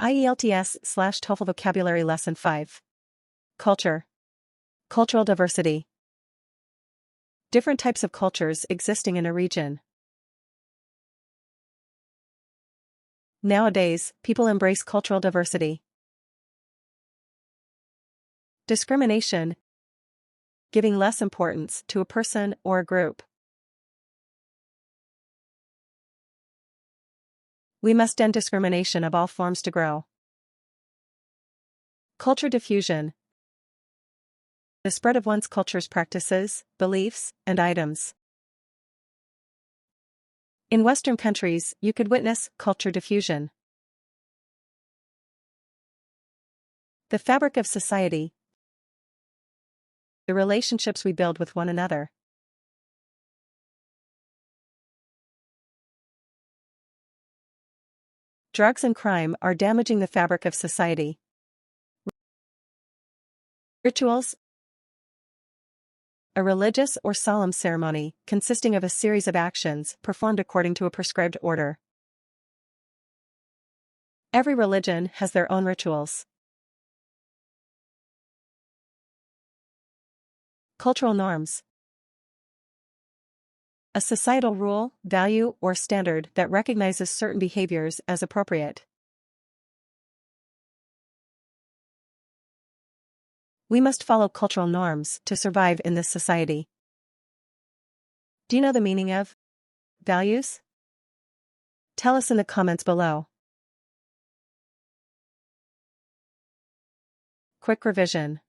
IELTS/TOEFL Vocabulary Lesson 5. Culture. Cultural diversity. Different types of cultures existing in a region. Nowadays, people embrace cultural diversity. Discrimination. Giving less importance to a person or a group. We must end discrimination of all forms to grow. Culture diffusion. The spread of one's culture's practices, beliefs, and items. In Western countries, you could witness culture diffusion. The fabric of society. The relationships we build with one another. Drugs and crime are damaging the fabric of society. Rituals. A religious or solemn ceremony, consisting of a series of actions performed according to a prescribed order. Every religion has their own rituals. Cultural norms. A societal rule, value, or standard that recognizes certain behaviors as appropriate. We must follow cultural norms to survive in this society. Do you know the meaning of values? Tell us in the comments below. Quick revision.